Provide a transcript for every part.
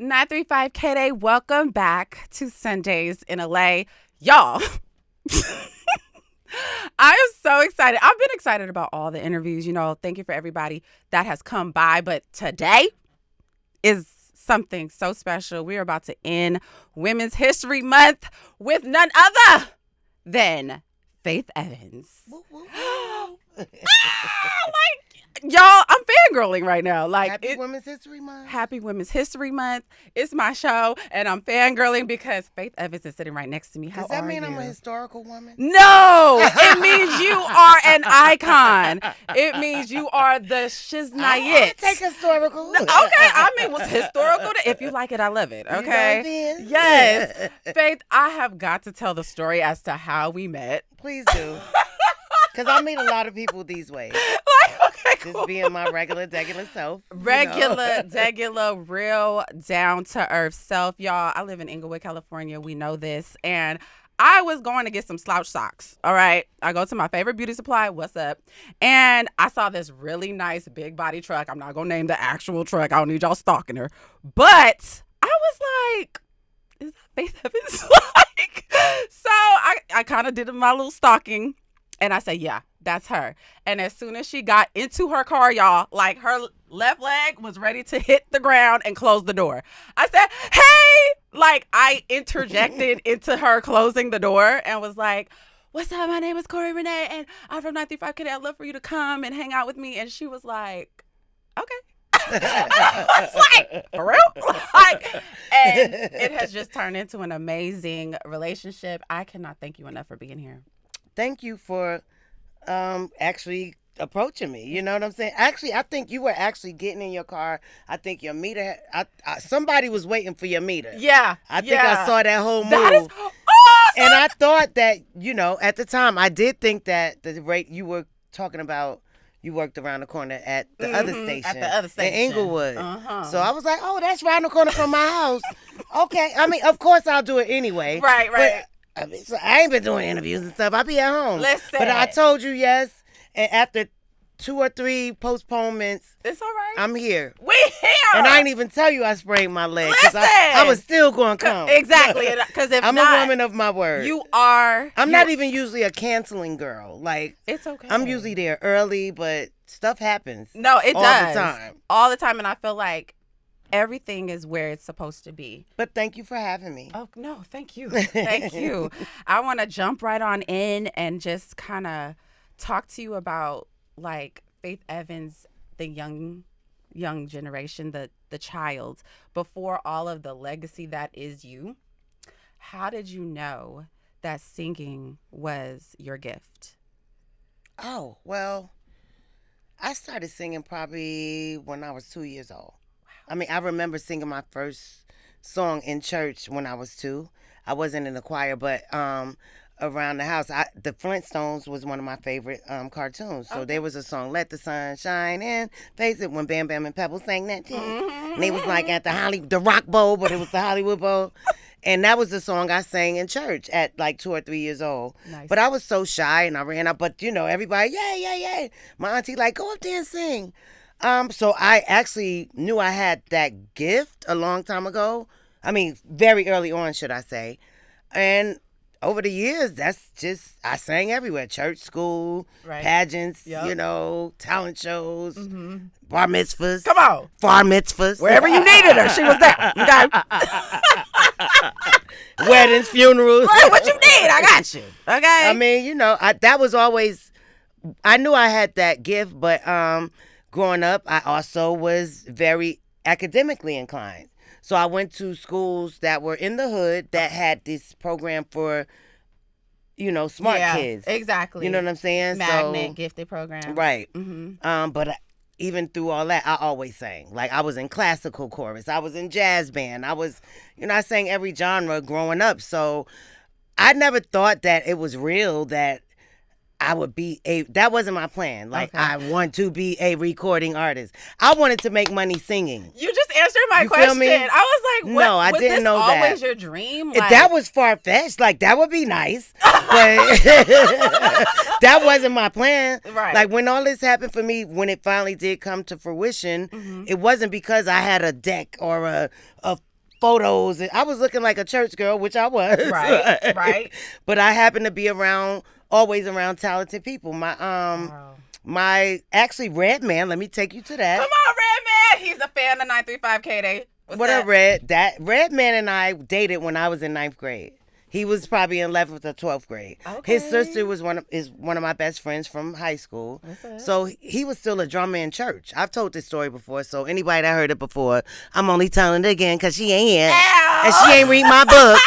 935 K-Day, welcome back to Sundays in LA. Y'all, I am so excited. I've been excited about all the interviews. Thank you for everybody that has come by. But today is something so special. We're about to end Women's History Month with none other than Faith Evans. Woo, woo, woo. Y'all, I'm fangirling right now. Happy Women's History Month. Happy Women's History Month. It's my show, and I'm fangirling because Faith Evans is sitting right next to me. How Does that are mean you? I'm a historical woman? No, it means you are an icon. It means you are the shiznayet. Take historical. Okay, I mean, what's historical? If you like it, I love it. Okay. Yes. Faith, I have got to tell the story as to how we met. Please do. Because I meet a lot of people these ways. Okay, cool. Just being my regular self. Regular, real down-to-earth self. Y'all, I live in Inglewood, California. We know this. And I was going to get some slouch socks. All right. I go to my favorite beauty supply. What's up? And I saw this really nice big body truck. I'm not going to name the actual truck. I don't need y'all stalking her. But I was like, is that Faith Evans? So I kind of did my little stalking. And I said, yeah, that's her. And as soon as she got into her car, y'all, like her left leg was ready to hit the ground and close the door. I said, hey, like I interjected into her closing the door and was like, what's up? My name is Corey Renee and I'm from 935 K. I'd love for you to come and hang out with me. And she was like, okay. I was like, for real? And it has just turned into an amazing relationship. I cannot thank you enough for being here. Thank you for actually approaching me. You know what I'm saying? Actually, I think you were actually getting in your car. I think your meter, somebody was waiting for your meter. Yeah. I think I saw that whole move. That is awesome. And I thought that, at the time, I did think that the rate you were talking about, you worked around the corner at the other station. At the other station. In Inglewood. Uh-huh. So I was like, oh, that's right the corner from my house. Okay. I mean, of course I'll do it anyway. Right. But, I ain't been doing interviews and stuff. I be at home. Listen. But I told you yes. And after 2 or 3 postponements, it's all right. I'm here. We here. And I ain't even tell you I sprained my leg. Listen. I was still going to come. Exactly. Because if I'm not, a woman of my word. You are. I'm not even usually a canceling girl. Like, it's okay. I'm usually there early, but stuff happens. No, it all does. All the time. All the time. And I feel like everything is where it's supposed to be. But thank you for having me. Oh, no, thank you. Thank you. I want to jump right on in and just kind of talk to you about, like, Faith Evans, the young generation, the child, before all of the legacy that is you. How did you know that singing was your gift? Oh, well, I started singing probably when I was 2 years old. I mean, I remember singing my first song in church when I was 2. I wasn't in the choir, but around the house, the Flintstones was one of my favorite cartoons. So there was a song, "Let the Sun Shine In," face it, when Bam Bam and Pebbles sang that thing. Mm-hmm. And they was like at the Rock Bowl, but it was the Hollywood Bowl. And that was the song I sang in church at like 2 or 3 years old. Nice. But I was so shy and I ran up. But, everybody, yeah. My auntie like, go up there and sing. So I actually knew I had that gift a long time ago. I mean, very early on, should I say. And over the years, that's just, I sang everywhere. Church, school, pageants, talent shows, bar mitzvahs. Come on. Bar mitzvahs. Wherever you needed her, she was there. Okay. Weddings, funerals. What you need, I got you. Okay. I mean, that was always, I knew I had that gift, but growing up, I also was very academically inclined. So I went to schools that were in the hood that had this program for, smart kids. Exactly. You know what I'm saying? Magnet, gifted program. Right. Mm-hmm. But even through all that, I always sang. Like, I was in classical chorus. I was in jazz band. I was, I sang every genre growing up. So I never thought that it was real that I would be that wasn't my plan. Like, okay. I want to be a recording artist. I wanted to make money singing. You just answered my question. Feel me? I was like, what? No, I didn't know that. Was this always your dream? Like, that was far-fetched. Like, that would be nice. But that wasn't my plan. Right. Like, when all this happened for me, when it finally did come to fruition, it wasn't because I had a deck or a photos. And I was looking like a church girl, which I was. Right, right. But I happened to be always around talented people. Wow. My actually Redman. Let me take you to that. Come on, Redman. He's a fan of 935 K-Day. What up, Red? That Redman and I dated when I was in 9th grade. He was probably in 11th or 12th grade. Okay. His sister was one of my best friends from high school. So he was still a drummer in church. I've told this story before, so anybody that heard it before, I'm only telling it again because she ain't here. Ow. And she ain't read my book.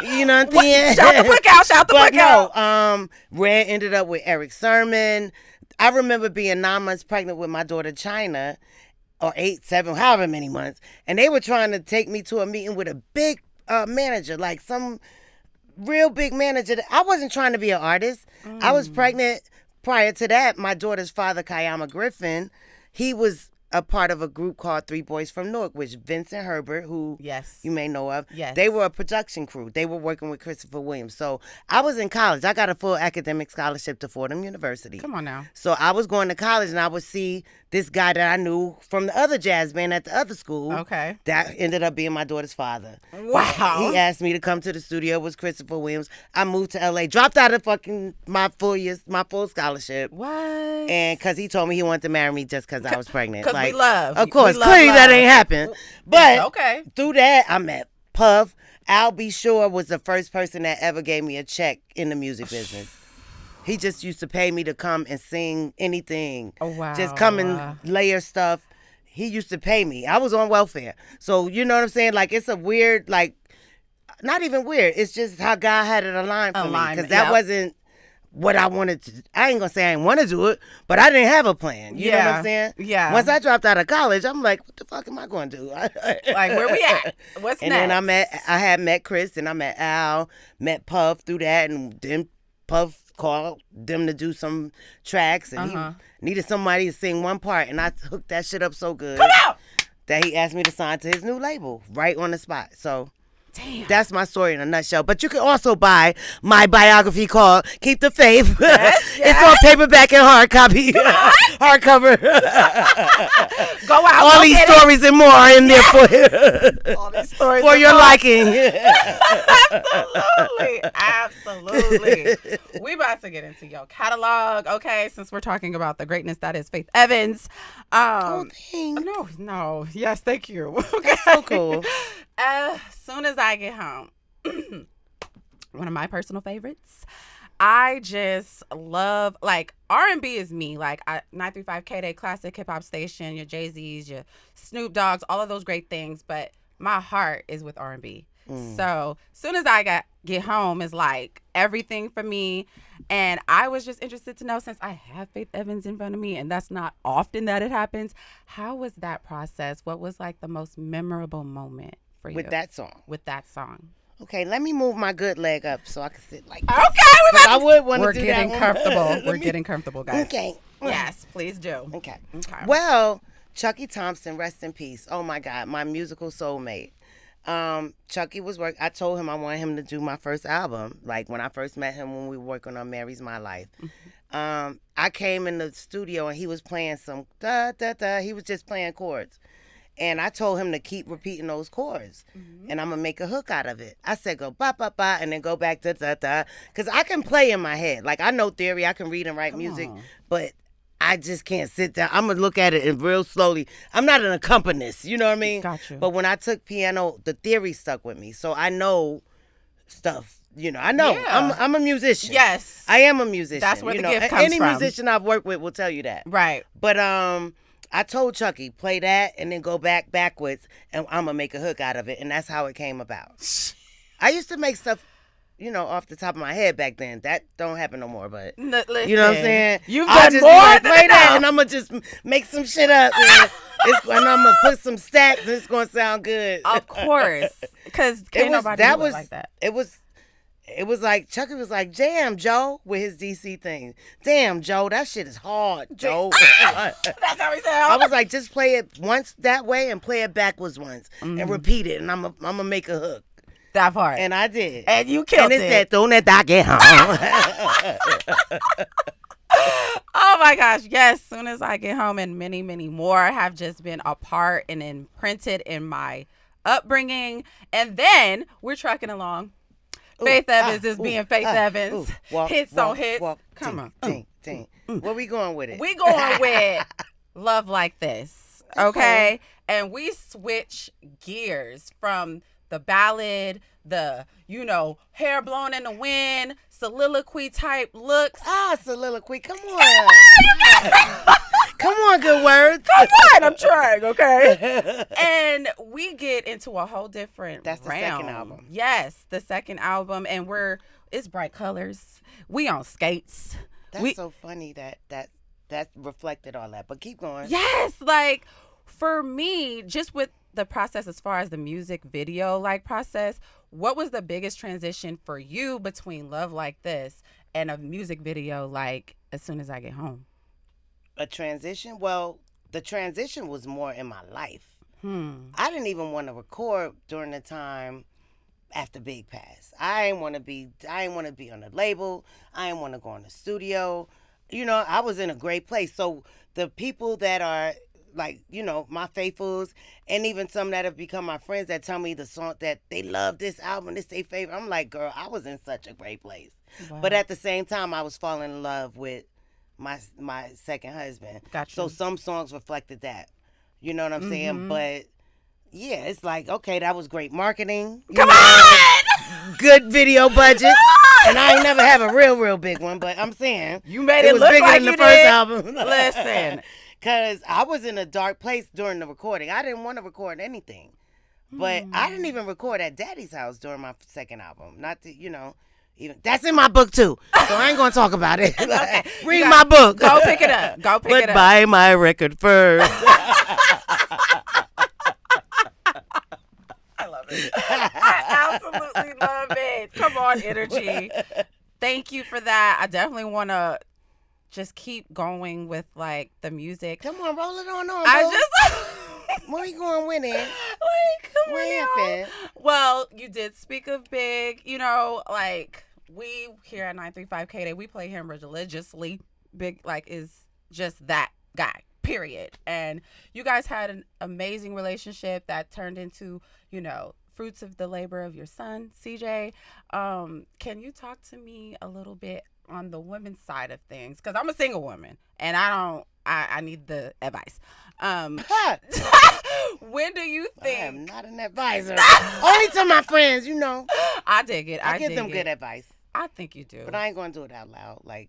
You know what I'm saying? Shout the book out. Shout the book out. No, Red ended up with Eric Sermon. I remember being 9 months pregnant with my daughter China, or 8, 7, however many months, and they were trying to take me to a meeting with a big manager, like some real big manager. I wasn't trying to be an artist. I was pregnant. Prior to that, my daughter's father, Kayama Griffin, he was a part of a group called Three Boys from Newark, which Vincent Herbert, who you may know of, they were a production crew. They were working with Christopher Williams. So I was in college. I got a full academic scholarship to Fordham University. Come on now. So I was going to college, and I would see this guy that I knew from the other jazz band at the other school. Okay. That ended up being my daughter's father. Wow. He asked me to come to the studio with Christopher Williams. I moved to LA, dropped out of my full scholarship. What? And because he told me he wanted to marry me just because I was pregnant. Because we love. Of course. Clearly that ain't happened. But okay. Through that, I met Puff. Al B. Shore was the first person that ever gave me a check in the music business. He just used to pay me to come and sing anything. Oh, wow. Just come and layer stuff. He used to pay me. I was on welfare. So, you know what I'm saying? Like, it's a weird, like, not even weird. It's just how God had it aligned for me. Because that wasn't what I wanted to. I ain't going to say I didn't want to do it, but I didn't have a plan. You know what I'm saying? Yeah. Once I dropped out of college, I'm like, what the fuck am I going to do? Like, where we at? What's and next? And then I had met Chris, and I met Al, met Puff through that, and then Puff called them to do some tracks, and he needed somebody to sing one part, and I hooked that shit up so good that he asked me to sign to his new label right on the spot. So that's my story in a nutshell. But you can also buy my biography called Keep the Faith. It's on paperback and hard copy. Hardcover. Go out. All these stories and more are in there for you. All these stories for your liking. Absolutely. We about to get into your catalog, okay? Since we're talking about the greatness that is Faith Evans. Oh, thanks. No. Yes, thank you. Okay. That's so cool. As soon as I get home, one of my personal favorites, I just love, like, R&B is me. Like, 935 K-Day, classic hip-hop station, your Jay-Z's, your Snoop Dogg's, all of those great things. But my heart is with R&B. So as soon as I get home, is like everything for me. And I was just interested to know, since I have Faith Evans in front of me, and that's not often that it happens, how was that process? What was, like, the most memorable moment for you? With that song? With that song. Okay, let me move my good leg up so I can sit like this. Okay, I would want to do that. We're getting getting comfortable, guys. Okay. Yes, please do. Okay. Well, Chucky Thompson, rest in peace. Oh my God, my musical soulmate. Chucky was I told him I wanted him to do my first album. Like when I first met him when we were working on Mary's My Life. I came in the studio and he was playing some da da da. He was just playing chords. And I told him to keep repeating those chords. And I'm going to make a hook out of it. I said go ba ba ba and then go back da da da. Because I can play in my head. Like I know theory. I can read and write music. But I just can't sit down. I'm going to look at it and real slowly. I'm not an accompanist. You know what I mean? Gotcha. But when I took piano, the theory stuck with me. So I know stuff. You know, I know. Yeah. I'm a musician. Yes. I am a musician. That's where the gift comes Any from. musician I've worked with will tell you that. Right. But I told Chucky, play that and then go backwards and I'm going to make a hook out of it. And that's how it came about. I used to make stuff, you know, off the top of my head back then. That don't happen no more, but listen, you know what I'm saying? You've done just more like, than play that enough. and I'm going to just make some shit up. And I'm going to put some stacks and it's going to sound good. Of course. Because can't nobody do it like that. It was like, Chucky was like, damn, Joe, with his DC thing. Damn, Joe, that shit is hard, Joe. That's how he sounds. I was like, just play it once that way and play it backwards once and repeat it. And I'm going to make a hook. That part. And I did. And you killed it. And it said, don't let that get home. Oh my gosh, yes. As soon as I get home, and many, many more have just been a part and imprinted in my upbringing, and then we're trucking along. Faith Evans is being Faith Evans. Hits on hits. Come on. Ding, ding. Where we going with it? We going with Love Like This. Okay? And we switch gears from the ballad, the, hair blown in the wind, soliloquy type looks. Soliloquy. Come on. Come on, good words. Come on, I'm trying, okay? And we get into a whole different That's the second album. Yes, the second album. And it's bright colors. We on skates. That's so funny that reflected all that. But keep going. Yes, like for me, just with the process as far as the music video process, what was the biggest transition for you between Love Like This and a music video like As Soon As I Get Home? A transition? Well, the transition was more in my life. I didn't even want to record during the time after Big passed. I didn't want to be on a label. I didn't want to go in the studio. I was in a great place. So the people that are my faithfuls, and even some that have become my friends that tell me the song that they love this album, it's their favorite. I'm like, girl, I was in such a great place. Wow. But at the same time, I was falling in love with my second husband. Gotcha. So some songs reflected that. You know what I'm saying? But yeah, it's like, okay, that was great marketing. Come on! Good video budget. And I ain't never have a real big one, but I'm saying you made it was look bigger like than you the first did. album. Listen. Because I was in a dark place during the recording. I didn't want to record anything. But I didn't even record at Daddy's house during my second album. Not to, even that's in my book too. So I ain't going to talk about it. Okay. Read my book. Go pick it up. But buy my record first. I love it. I absolutely love it. Come on, energy. Thank you for that. I definitely want to just keep going with the music. Come on, roll it on. I just where you going with it? Come what on. Happened? Well, you did speak of Big. We here at 935 K Day, we play him religiously. Big is just that guy. Period. And you guys had an amazing relationship that turned into, fruits of the labor of your son, CJ. Can you talk to me a little bit on the women's side of things? Because I'm a single woman and I need the advice. When do you think? I am not an advisor. Only to my friends, I dig it. I give them good advice. I think you do. But I ain't going to do it out loud. But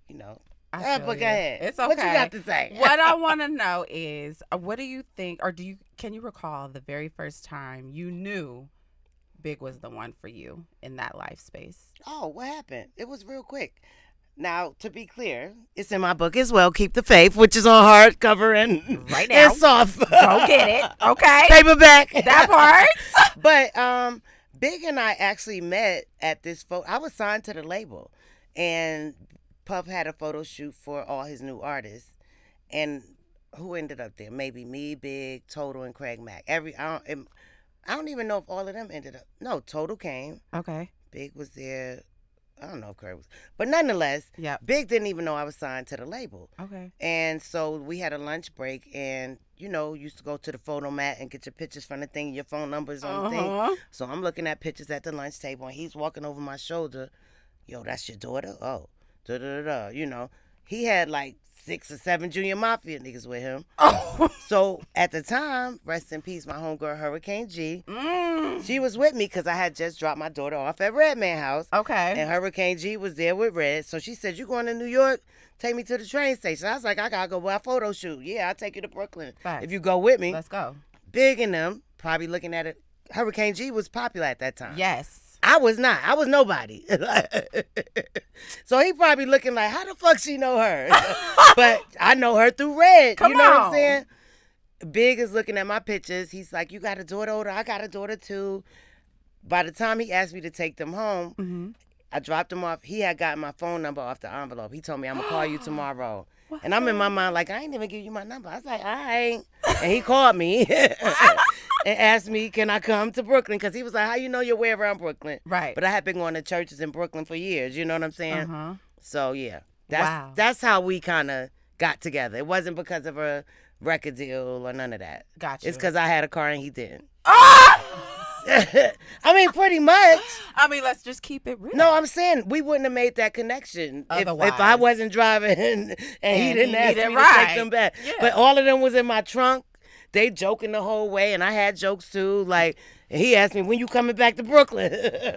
go ahead. It's okay. What you got to say? What I want to know is, what do you think, or can you recall the very first time you knew Big was the one for you in that life space? Oh, what happened? It was real quick. Now, to be clear, it's in my book as well, Keep the Faith, which is on hardcover and right now. And soft. Go get it. Okay. Paperback. That part. But Big and I actually met at this photo. I was signed to the label, and Puff had a photo shoot for all his new artists. And who ended up there? Maybe me, Big, Total, and Craig Mack. I don't even know if all of them ended up. No, Total came. Okay. Big was there. I don't know if Craig was. But nonetheless, Big didn't even know I was signed to the label. Okay. And so we had a lunch break, and, used to go to the photo mat and get your pictures from the thing, your phone numbers on the thing. So I'm looking at pictures at the lunch table, and he's walking over my shoulder. Yo, that's your daughter? Oh, da-da-da-da. He had 6 or 7 Junior Mafia niggas with him. Oh. So at the time, rest in peace, my homegirl Hurricane G. She was with me because I had just dropped my daughter off at Redman House. Okay. And Hurricane G was there with Red. So she said, you going to New York? Take me to the train station. I was like, I got to go buy a photo shoot. Yeah, I'll take you to Brooklyn. Facts. If you go with me. Let's go. Big in them, probably looking at it. Hurricane G was popular at that time. Yes. I was not. I was nobody. So he probably looking like, how the fuck she know her? But I know her through Red. Come you know on. what I'm saying? Big is looking at my pictures. He's like, you got a daughter older? I got a daughter too. By the time he asked me to take them home, I dropped him off. He had gotten my phone number off the envelope. He told me, I'm going to call you tomorrow. What? And I'm in my mind like, I ain't even give you my number. I was like, all right. And he called me and asked me, can I come to Brooklyn? Because he was like, how you know your way around Brooklyn? Right. But I had been going to churches in Brooklyn for years. You know what I'm saying? So, yeah. Wow. That's how we kind of got together. It wasn't because of a record deal or none of that. Gotcha. It's because I had a car and he didn't. I mean, pretty much. I mean, let's just keep it real. No, I'm saying we wouldn't have made that connection if I Otherwise. wasn't driving and he didn't ask needed me a to take ride. them back. Yeah. But all of them was in my trunk. They joking the whole way, and I had jokes too. Like, he asked me, when you coming back to Brooklyn?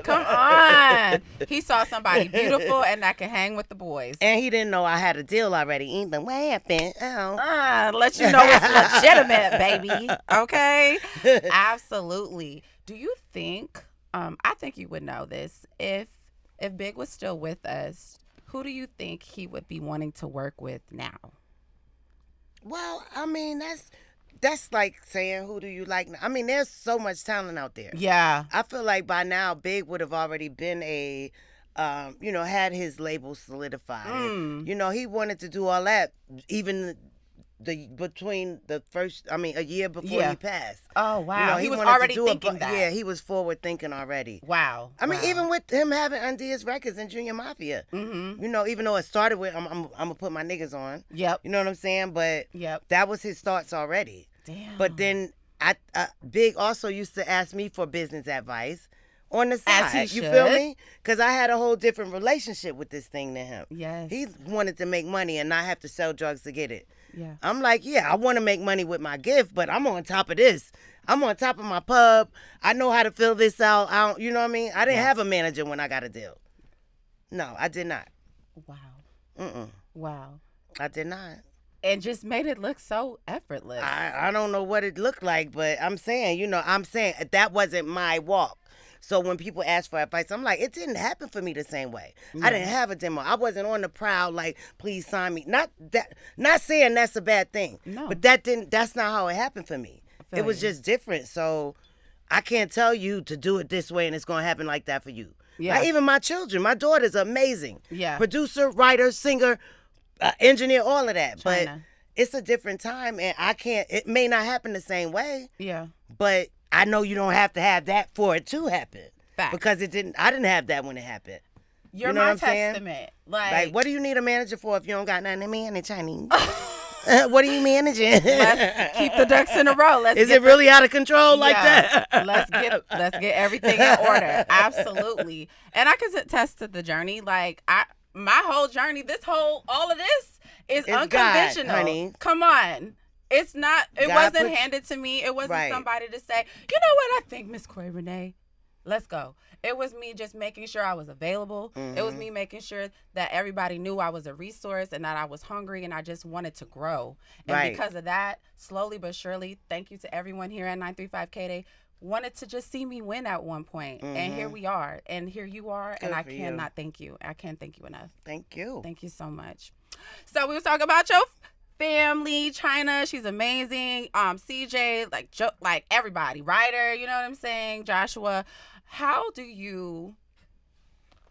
Come on. He saw somebody beautiful and that can hang with the boys. And he didn't know I had a deal already. Either what happened? Oh. Let you know it's legitimate, baby. Okay? Absolutely. Do you think, I think you would know this, if Big was still with us, who do you think he would be wanting to work with now? Well, I mean, that's like saying, who do you like? I mean, there's so much talent out there. Yeah. I feel like by now, Big would have already been had his label solidified. And, he wanted to do all that, even between the first, a year before he passed. Oh, wow. He was wanted already to do thinking that. Yeah, he was forward thinking already. Wow. I mean, even with him having Undia's Records and Junior Mafia, even though it started with, I'm going to put my niggas on. Yep. You know what I'm saying? But that was his thoughts already. Damn. But then Big also used to ask me for business advice on the side. As he You should. feel me? Because I had a whole different relationship with this thing than him. Yes. He wanted to make money and not have to sell drugs to get it. Yeah. I'm like, I want to make money with my gift, but I'm on top of this. I'm on top of my pub. I know how to fill this out. You know what I mean? I didn't have a manager when I got a deal. No, I did not. Wow. Wow. I did not. And just made it look so effortless. I don't know what it looked like, but I'm saying that wasn't my walk. So when people ask for advice, I'm like, it didn't happen for me the same way. Yeah. I didn't have a demo. I wasn't on the prowl like, please sign me. Not saying that's a bad thing. No. But that's not how it happened for me. It was just different. So I can't tell you to do it this way and it's going to happen like that for you. Yeah. Like, even my children, my daughter's amazing. Yeah. Producer, writer, singer, engineer, all of that. China. But it's a different time and it may not happen the same way. Yeah. But I know you don't have to have that for it to happen. Fact. Because I didn't have that when it happened. You're you know my what I'm saying? testament. Like, what do you need a manager for if you don't got nothing to manage, Chinese? What are you managing? Let's keep the ducks in a row. Is it really out of control like that? let's get everything in order. Absolutely. And I can attest to the journey. Like my whole journey, all of this is it's unconventional. God, honey. Come on. It's not, it God wasn't handed to me. It wasn't somebody to say, you know what, I think, Miss Corey Renee, let's go. It was me just making sure I was available. It was me making sure that everybody knew I was a resource and that I was hungry and I just wanted to grow. And because of that, slowly but surely, thank you to everyone here at 935 K-Day, wanted to just see me win at one point. And here we are. And here you are. Good and I for cannot thank you. I can't thank you enough. Thank you. Thank you so much. So we were talking about your family, China, she's amazing. CJ, like everybody, Ryder, you know what I'm saying? Joshua, how do you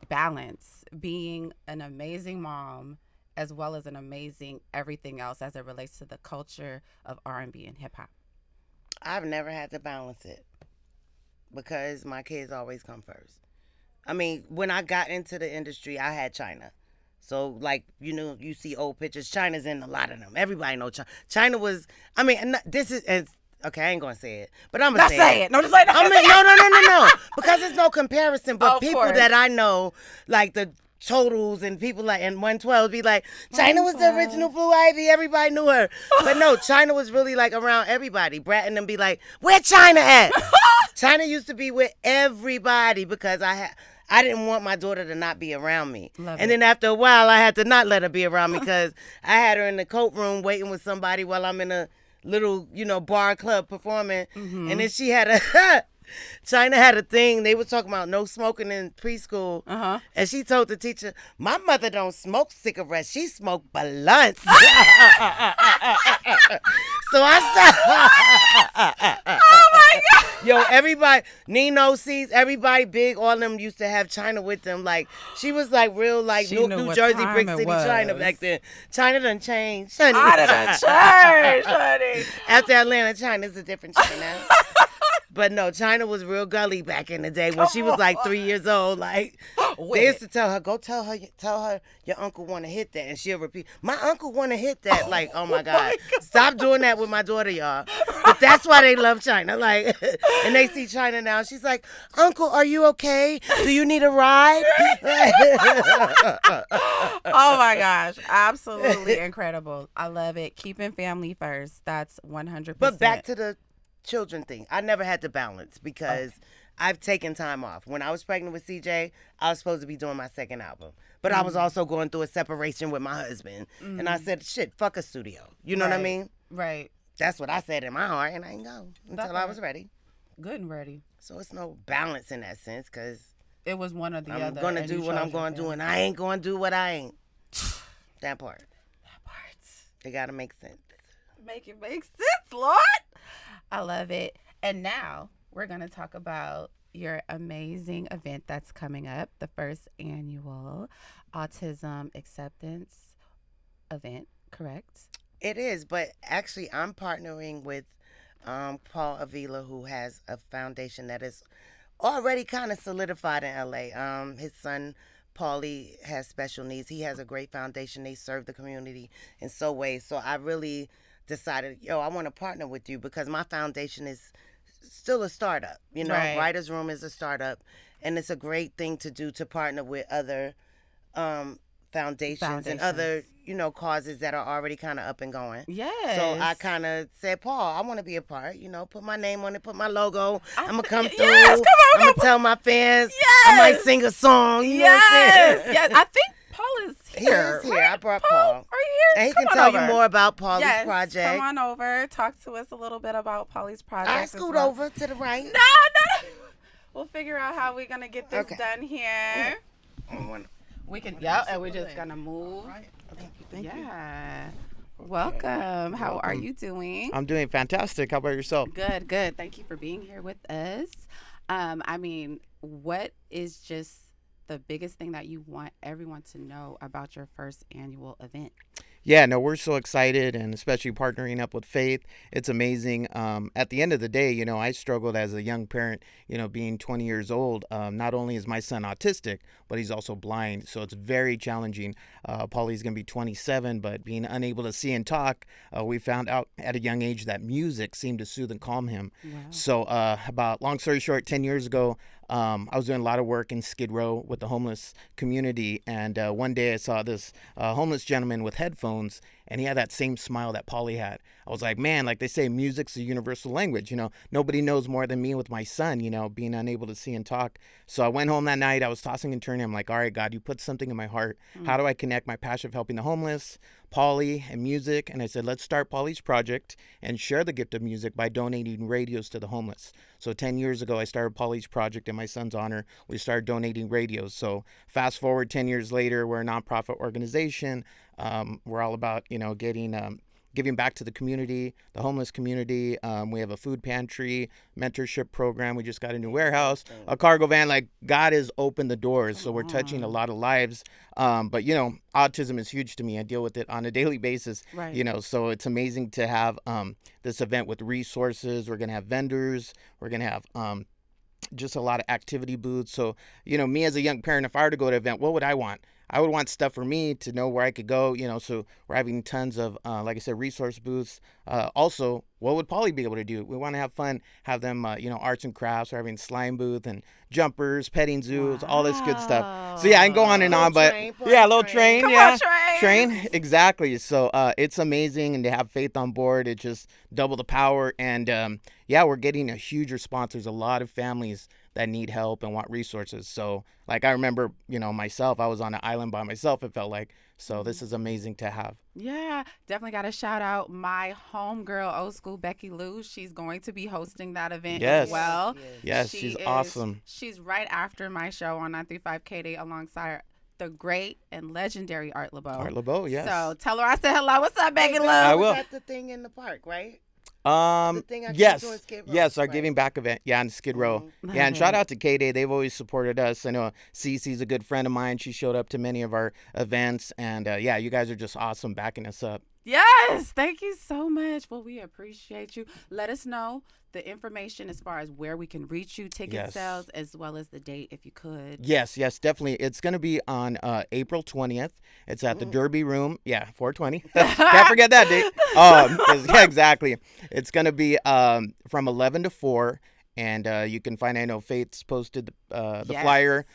balance being an amazing mom as well as an amazing everything else as it relates to the culture of R&B and hip hop? I've never had to balance it because my kids always come first. I mean, when I got into the industry, I had China. So, like, you see old pictures. China's in a lot of them. Everybody knows China. China was, this is, okay, I ain't going to say it, but I'm going to say it. No, just like no. Because there's no comparison. But of people course. that I know, like the Totals and people like, and 112 be like, China was the original Blue Ivy. Everybody knew her. But no, China was really like around everybody. Brat and them be like, where China at? China used to be with everybody because I didn't want my daughter to not be around me. And then after a while, I had to not let her be around me because I had her in the coat room waiting with somebody while I'm in a little, bar club performing. And then she had China had a thing. They were talking about no smoking in preschool. And she told the teacher, my mother don't smoke cigarettes. She smoked blunts. So I started. Oh, my God. Yo, everybody, Nino sees, everybody big, all of them used to have China with them. Like, she was like real, like New Jersey, Brick City, China back then. China done changed, honey. I done changed, honey. After Atlanta, China's a different China. But no, China was real gully back in the day when Come she was like on. 3 years old. Like With they used it. to tell her, go tell her your uncle want to hit that, and she'll repeat, my uncle want to hit that. Like, oh my God, stop doing that with my daughter, y'all. But that's why they love China. Like, and they see China now. She's like, Uncle, are you okay? Do you need a ride? Oh my gosh, absolutely incredible. I love it. Keeping family first. That's 100%. But back to the children thing. I never had to balance because I've taken time off. When I was pregnant with CJ, I was supposed to be doing my second album. But I was also going through a separation with my husband. And I said, shit, fuck a studio. You know what I mean? Right. That's what I said in my heart, and I ain't go until I right. was ready. Good and ready. So it's no balance in that sense because It was one or the I'm other. going to and do you what I'm chose your going to do, family. and I ain't going to do what I ain't. That part. That part. It got to make sense. Make it make sense, Lord. I love it. And now we're going to talk about your amazing event that's coming up, the first annual Autism Acceptance event, correct? It is, but actually, I'm partnering with Paul Avila, who has a foundation that is already kind of solidified in LA. His son, Paulie, has special needs. He has a great foundation. They serve the community in so ways. So I really decided, I want to partner with you because my foundation is still a startup. You know, Right. Writers Room is a startup, and it's a great thing to do to partner with other foundations and other, causes that are already kind of up and going. Yes. So I kind of said, Paul, I want to be a part. Put my name on it, put my logo. I'm gonna come through. Yes, come on, I'm gonna tell my fans. Yes. I might sing a song. You know what I'm Yes. saying? Yes. I think Paul is He here. is here. Right? I brought Paul. Paul. Are you here? And he Come can on tell over. you more about Paulie's Yes, project. come on over. Talk to us a little bit about Paulie's project. I as scoot well. over to the right. No. We'll figure out how we're going to get this Okay. done here. Oh, We can, yeah, and we're just going to move. right. Thank you. Yeah. Welcome. How are you doing? I'm doing fantastic. How about yourself? Good. Thank you for being here with us. What is just the biggest thing that you want everyone to know about your first annual event? Yeah, no, we're so excited, and especially partnering up with Faith. It's amazing. At the end of the day, I struggled as a young parent, being 20 years old. Not only is my son autistic, but he's also blind. So it's very challenging. Paulie's going to be 27, but being unable to see and talk, we found out at a young age that music seemed to soothe and calm him. Wow. So long story short, 10 years ago, I was doing a lot of work in Skid Row with the homeless community, and one day I saw this homeless gentleman with headphones, and he had that same smile that Paulie had. I was like, man, like they say, music's a universal language. Nobody knows more than me with my son, being unable to see and talk. So I went home that night. I was tossing and turning. I'm like, all right, God, you put something in my heart. How do I connect my passion of helping the homeless, Paulie, and music? And I said, let's start Paulie's project and share the gift of music by donating radios to the homeless. So 10 years ago, I started Paulie's project in my son's honor. We started donating radios. So fast forward 10 years later, we're a nonprofit organization. We're all about, giving back to the community, the homeless community. We have a food pantry, mentorship program. We just got a new warehouse, a cargo van. Like, God has opened the doors. So we're touching a lot of lives. But, autism is huge to me. I deal with it on a daily basis. Right. So it's amazing to have this event with resources. We're going to have vendors. We're going to have just a lot of activity booths. So, me as a young parent, if I were to go to an event, what would I want? I would want stuff for me to know where I could go, so we're having tons of, like I said, resource booths. Also, what would Paulie be able to do? We want to have fun, have them, arts and crafts. We're having slime booth and jumpers, petting zoos, all this good stuff. So, yeah, I can go on and on, but train, yeah, a little train. Come yeah. on, train. Exactly. So it's amazing, and to have Faith on board, it just double the power. And we're getting a huge response. There's a lot of families that need help and want resources. So like I remember, myself, I was on an island by myself, it felt like. So this is amazing to have. Yeah, definitely got to shout out my homegirl, old school Becky Lou. She's going to be hosting that event as Yes. well. Yes, She she's is- awesome. She's right after my show on 935 KD alongside the great and legendary Art LeBeau. Art LeBeau, yes. So tell her I said hello. What's up, Becky Lou? I will. Was that the thing in the park, right? The thing I yes, came to on Skid Row, yes, our right. giving back event, in Skid Row. Yeah, and shout out to K-Day. They've always supported us. I know Cece's a good friend of mine. She showed up to many of our events, and you guys are just awesome backing us up. Yes, thank you so much. Well, we appreciate you. Let us know the information as far as where we can reach you, ticket Yes. sales, as well as the date if you could. Yes, definitely. It's going to be on April 20th. It's at the Mm. Derby Room. Yeah, 420. Can't forget that date. Yeah, exactly. It's going to be from 11 to 4. And you can find, I know Faith's posted the Yes. flyer.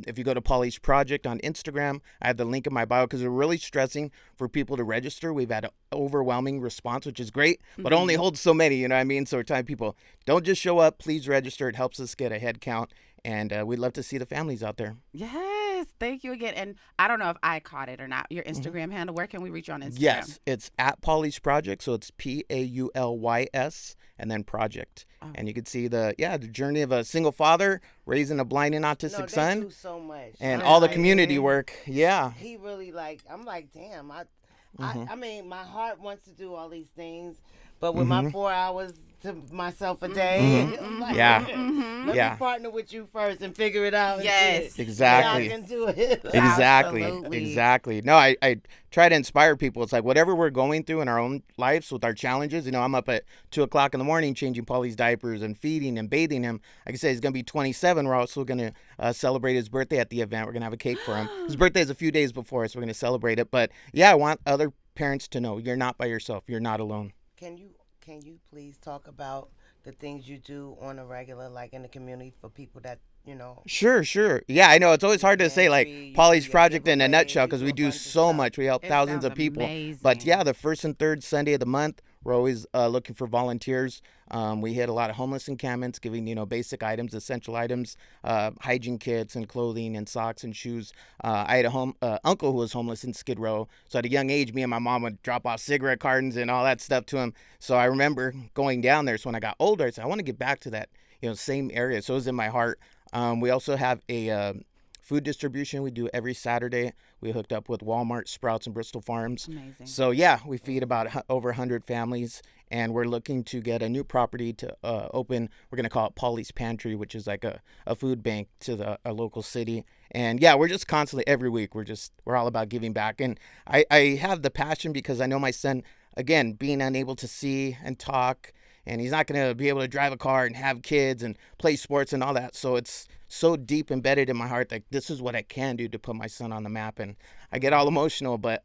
If you go to Paulie's Project on Instagram, I have the link in my bio because we're really stressing for people to register. We've had an overwhelming response, which is great, but only holds so many, you know what I mean? So we're telling people, don't just show up, please register. It helps us get a head count, and we'd love to see the families out there. Yes, thank you again. And I don't know if I caught it or not. Your Mm-hmm. Instagram handle, where can we reach you on Instagram? Yes, it's at Paulie's Project, so it's Paulys and then Project, Oh. and you can see the journey of a single father raising a blind and No, autistic they son, do so much. and I'm all the like, community man, work. Yeah. he really like. I'm like, damn. Mm-hmm. I mean, my heart wants to do all these things, but with my Mm-hmm. 4 hours to myself a day, Mhm. I'm like, Yeah. let Yeah. me partner with you first and figure it out. And Yes. see Exactly. how I can do it. Exactly. Absolutely. Exactly. No, I try to inspire people. It's like whatever we're going through in our own lives with our challenges. You know, I'm up at 2 o'clock in the morning changing Paulie's diapers and feeding and bathing him. Like I said, he's gonna be 27. We're also gonna celebrate his birthday at the event. We're gonna have a cake for him. His birthday is a few days before, so we're gonna celebrate it. But yeah, I want other parents to know you're not by yourself. You're not alone. Can you please talk about the things you do on a regular, like in the community for people that Sure, sure. Yeah, I know it's always hard to say like pantry, you do Polly's your Project in a giveaways, nutshell you because do we a do bunch of so stuff. much. We help It thousands sounds of people. amazing. But yeah, the first and third Sunday of the month, we're always looking for volunteers. We hit a lot of homeless encampments, giving basic items, essential items, hygiene kits and clothing and socks and shoes. I had a uncle who was homeless in Skid Row, so at a young age, me and my mom would drop off cigarette cartons and all that stuff to him. So I remember going down there. So when I got older, I said I want to get back to that same area. So it was in my heart. We also have a food distribution we do every Saturday. We hooked up with Walmart, Sprouts, and Bristol Farms. Amazing. So yeah, we feed about over 100 families, and we're looking to get a new property to open. We're gonna call it Paulie's Pantry, which is like a food bank to a local city. And yeah, we're just constantly every week. We're all about giving back, and I have the passion because I know my son, again, being unable to see and talk, and he's not going to be able to drive a car and have kids and play sports and all that. So it's so deep embedded in my heart that this is what I can do to put my son on the map. And I get all emotional, but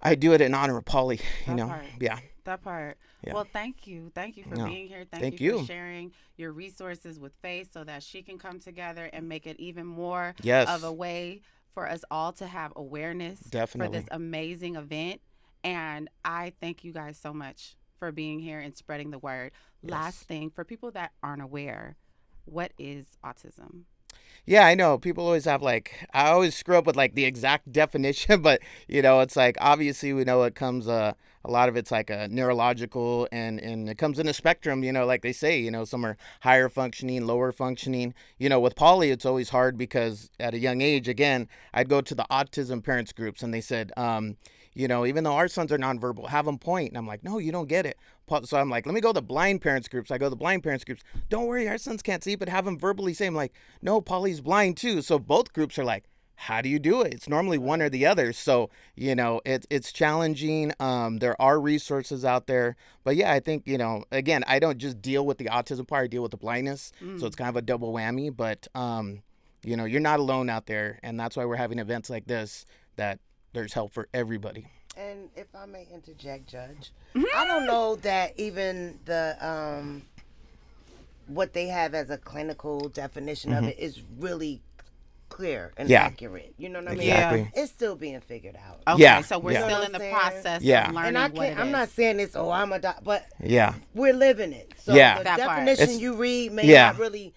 I do it in honor of Paulie, That part. Yeah. That part. Yeah. Well, thank you. Thank you for No, being here. thank you for you. sharing your resources with Faith so that she can come together and make it even more Yes. of a way for us all to have awareness for Definitely. this amazing event. And I thank you guys so much for being here and spreading the word. Last thing, for people that aren't aware, what is autism? Yeah, I know. People always have I always screw up with the exact definition, but it's like obviously we know it comes a lot of it's like a neurological and it comes in a spectrum, like they say, some are higher functioning, lower functioning. With Polly it's always hard because at a young age, again, I'd go to the autism parents groups and they said, even though our sons are nonverbal, have them point. And I'm like, no, you don't get it. So I'm like, let me go to the blind parents groups. I go to the blind parents groups. Don't worry, our sons can't see, but have them verbally say, I'm like, no, Polly's blind too. So both groups are like, how do you do it? It's normally one or the other. So, it's challenging. There are resources out there. But yeah, I think, again, I don't just deal with the autism part, I deal with the blindness. So it's kind of a double whammy. But, you're not alone out there. And that's why we're having events like this, that there's help for everybody. And if I may interject, Judge, I don't know that even the what they have as a clinical definition of it is really clear and Yeah. accurate. You know what I mean? Exactly. It's still being figured out. Okay, Yeah, so we're yeah. still You in know the what I'm saying? process Yeah. of learning And I what can't. it I'm not is. saying this. Oh, I'm a doc, but Yeah. we're living it. So Yeah. the That part. definition It's- you read may yeah. not really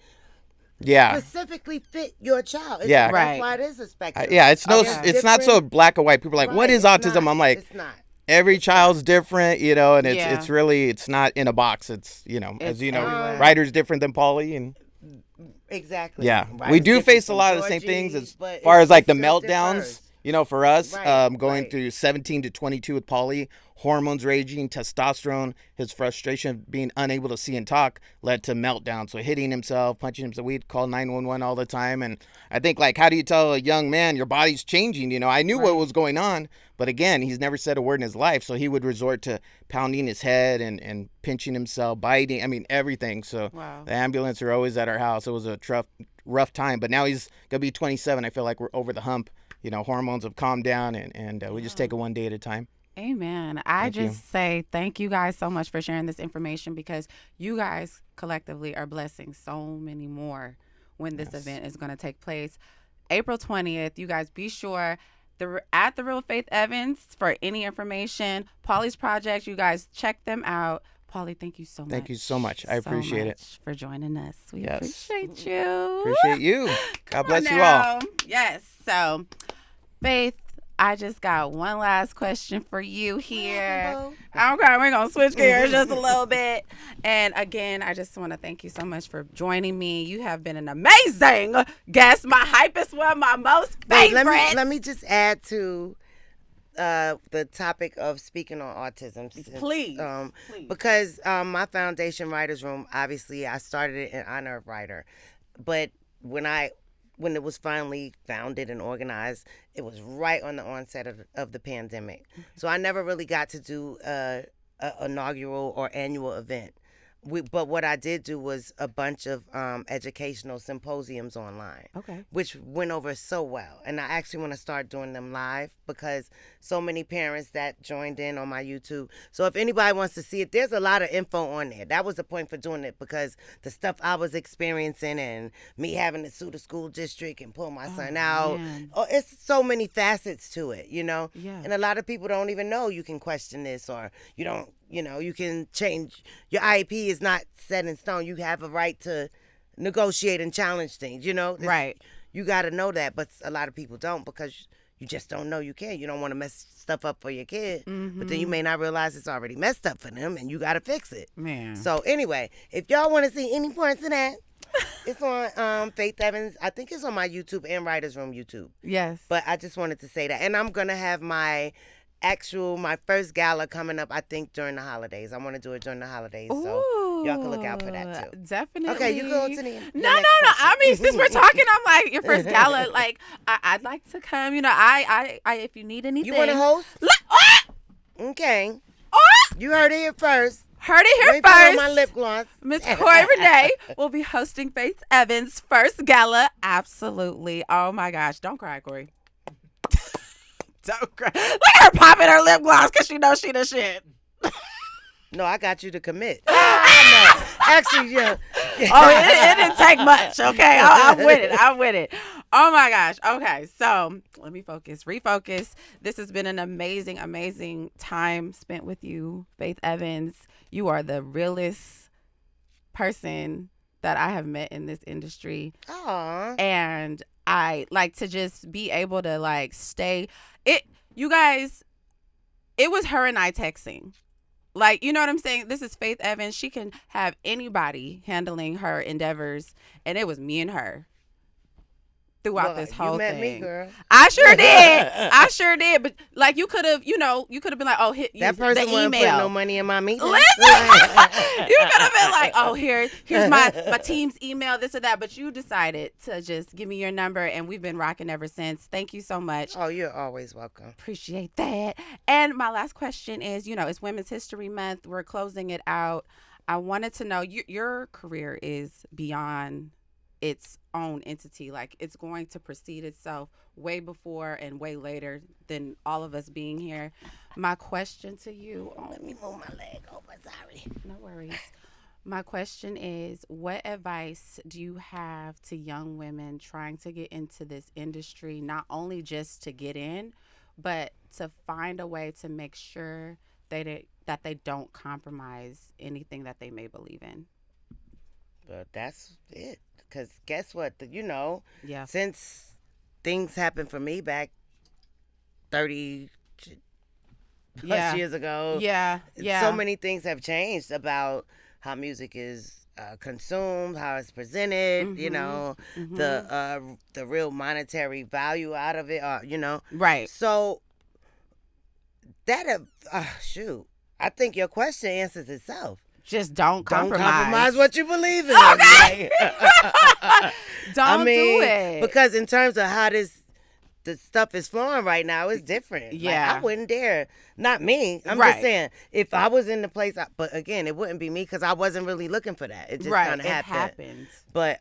Yeah. specifically fit your child. It's, Yeah. That's Right. why it is a spectrum. Yeah, it's Okay. it's not so black and white. People are like, what Right, is it's autism? not. I'm like, It's not. every child's different, and it's Yeah. it's really it's not in a box. It's It's as you know, everywhere. Ryder's different than Paulie, and Exactly. yeah, Right, we it's do different face a from lot of the same Georgie, things as but far it's as like the just meltdowns. different. For us, Right, going right. through 17 to 22 with Paulie, hormones raging, testosterone, his frustration of being unable to see and talk led to meltdown. So hitting himself, punching himself. We'd call 911 all the time. And I think, like, how do you tell a young man your body's changing? I knew what Right. was going on, but again, he's never said a word in his life. So he would resort to pounding his head and pinching himself, biting. I mean, everything. So Wow. the ambulance are always at our house. It was a rough time. But now he's going to be 27. I feel like we're over the hump. Hormones have calmed down, and we just Yeah. take it one day at a time. Amen. I Thank you. just say thank you guys so much for sharing this information because you guys collectively are blessing so many more when this Yes. event is going to take place. April 20th, you guys be sure at the Real Faith Evans for any information. Paulie's Project, you guys check them out. Paulie, thank you so much. Thank you so much. I appreciate it. For joining us. We Yes. appreciate you. Appreciate you. Come God bless on you all. now. Yes. So, Faith, I just got one last question for you here. Okay, we're going to switch gears just a little bit. And again, I just want to thank you so much for joining me. You have been an amazing guest. My hypest one, my most favorite. Wait, let me just add to the topic of speaking on autism. Please. Because my foundation Writers Room, obviously, I started it in honor of Writer. But when it was finally founded and organized, it was right on the onset of the pandemic. So I never really got to do a inaugural or annual event. But what I did do was a bunch of educational symposiums online, Okay. which went over so well. And I actually want to start doing them live because so many parents that joined in on my YouTube. So if anybody wants to see it, there's a lot of info on there. That was the point for doing it because the stuff I was experiencing and me having to sue the school district and pull my son out. Man. Oh, it's so many facets to it, Yeah. And a lot of people don't even know you can question this or you don't. You can change. Your IEP is not set in stone. You have a right to negotiate and challenge things, Right. You got to know that, but a lot of people don't because you just don't know you can. You don't want to mess stuff up for your kid, but then you may not realize it's already messed up for them and you got to fix it. Man. So anyway, if y'all want to see any parts of that, it's on Faith Evans. I think it's on my YouTube and Writers Room YouTube. Yes. But I just wanted to say that. And I'm going to have my first gala coming up, I think, during the holidays. I want to do it during the holidays. So y'all can look out for that, too. Definitely. Okay, you go to the No. next question. I mean, since we're talking, I'm like, your first gala, like, I'd like to come. I if you need anything. You want to host? Oh! Okay. Oh! You heard it here first. Heard it Let here me put on my first. lip gloss. Miss Corey Renee will be hosting Faith Evans' first gala. Absolutely. Oh, my gosh. Don't cry, Corey. Don't cry. Look at her popping her lip gloss because she knows she the shit. No, I got you to commit. No. Actually, yeah. Oh, it didn't take much. Okay, I'm with it. I'm with it. Oh my gosh. Okay, so let me refocus. This has been an amazing, amazing time spent with you, Faith Evans. You are the realest person that I have met in this industry. Aw. And I like to just be able to like stay it. You guys, it was her and I texting. Like, you know what I'm saying? This is Faith Evans. She can have anybody handling her endeavors. And it was me and her throughout Well, this whole you met thing. me, girl. I sure did. I sure did. But like you could have been like, oh, hit That use person the wasn't email. putting no money in my meeting. Listen, you could have been like, oh, here's my team's email, this or that. But you decided to just give me your number, and we've been rocking ever since. Thank you so much. Oh, you're always welcome. Appreciate that. And my last question is, it's Women's History Month. We're closing it out. I wanted to know, your career is beyond its own entity. Like, it's going to precede itself way before and way later than all of us being here. My question to you, Let me move my leg over. Sorry. no worries. My question is, what advice do you have to young women trying to get into this industry, not only just to get in, but to find a way to make sure that they don't compromise anything that they may believe in? But that's it. Because guess what? Yeah. Since things happened for me back 30 plus Yeah. years ago, Yeah. so many things have changed about how music is consumed, how it's presented, Mm-hmm. the real monetary value out of it, Right. So that shoot, I think your question answers itself. Just don't Don't compromise. compromise what you believe in. Okay. Don't do mean, it. because in terms of how the stuff is flowing right now, it's different. Yeah. Like, I wouldn't dare. Not me. I'm Right. just saying, if I was in the place, but again, it wouldn't be me because I wasn't really looking for that. It just right. kind of It happened. happens. But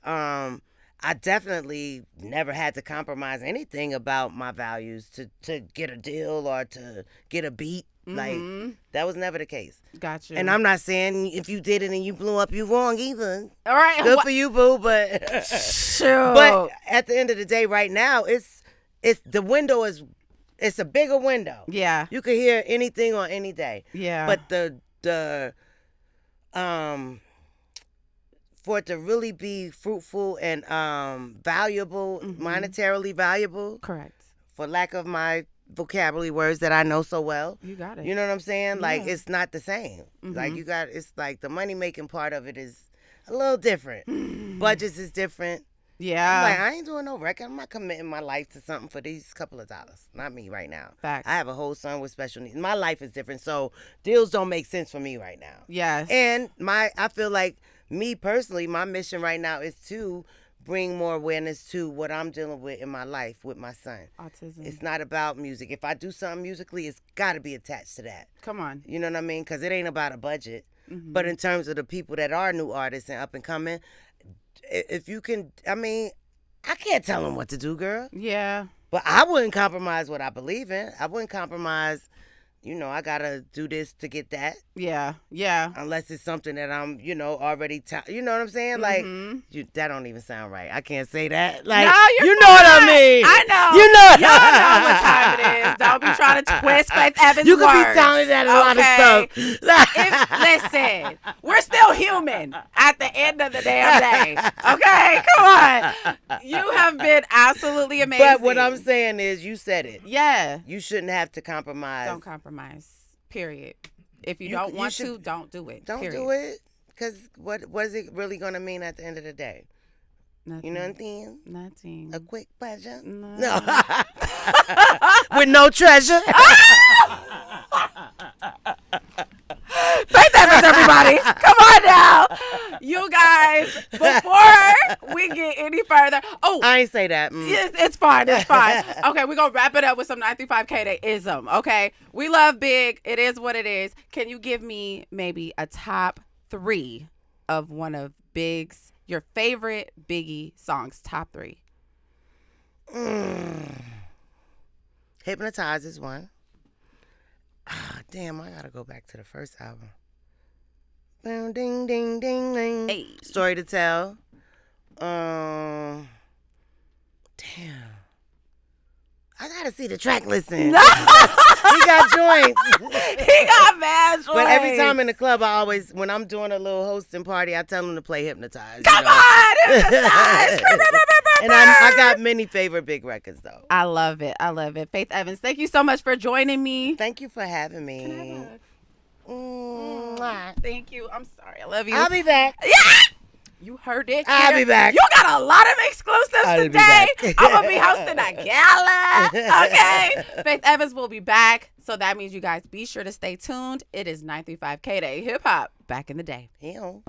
I definitely never had to compromise anything about my values to get a deal or to get a beat. Like, Mm-hmm. that was never the case. Gotcha. And I'm not saying if you did it and you blew up, you wrong either. all right. Good for you, boo. But Sure. but at the end of the day, right now, it's the window it's a bigger window. Yeah. You can hear anything on any day. Yeah. But the for it to really be fruitful and valuable, monetarily valuable, correct. for lack of my vocabulary words that I know so well. You got it. You know what I'm saying? Like, Yeah. it's not the same. Like, Mhm. it's like the money making part of it is a little different. Budgets is different. Yeah. I'm like, I ain't doing no record. I'm not committing my life to something for these couple of dollars. Not me right now. Facts. I have a whole son with special needs. My life is different, so deals don't make sense for me right now. Yes. And I feel like, me personally, my mission right now is to bring more awareness to what I'm dealing with in my life with my son. Autism. It's not about music. If I do something musically, it's got to be attached to that. Come on. You know what I mean? Because it ain't about a budget. Mhm. But in terms of the people that are new artists and up and coming, if you can, I can't tell them what to do, girl. Yeah. But I wouldn't compromise what I believe in. I wouldn't compromise, I got to do this to get that. Yeah. Yeah. Unless it's something that I'm, already, you know what I'm saying? Like, Mhm. that don't even sound right. I can't say that. Like, No, you're you know what I fine. mean. I know. You know. Y'all know what time it is. Don't be trying to twist Faith Evans' You could words. be telling that a lot of stuff. Listen, we're still human at the end of the damn day. Okay? Come on. You have been absolutely amazing. But what I'm saying is, you said it. Yeah. You shouldn't have to compromise. Don't compromise. Period. If you You- don't you want should- to, don't do it. Don't period. do it. Because what is it really going to mean at the end of the day? Nothing. You know what I'm saying? Nothing. A quick pleasure? No. With no treasure? Faith Evans, everybody. Come on now. You guys, before we get any further. Oh, I ain't say that. it's fine. It's fine. Okay, we're going to wrap it up with some 935K Day-ism. Okay. We love Big. It is what it is. Can you give me maybe a top 3 of one of Big's, your favorite Biggie songs? Top 3. Hypnotize is one. Damn, I gotta go back to the first album. Boom, ding, ding, ding, ding. Hey. Story to tell. Damn. I gotta see the track listing. He got joints. He got mad joints. But every time in the club, when I'm doing a little hosting party, I tell them to play Hypnotize. Come on. Hypnotize. And I got many favorite Big records, though. I love it. I love it. Faith Evans, thank you so much for joining me. Thank you for having me. Mwah. Thank you. I'm sorry. I love you. I'll be back. Yeah. You heard it. I'll here. be back. You got a lot of exclusives I'll be today. back. I'm going to be hosting a gala. Okay. Faith Evans will be back. So that means you guys be sure to stay tuned. It is 935K Day Hip Hop back in the day. Ew.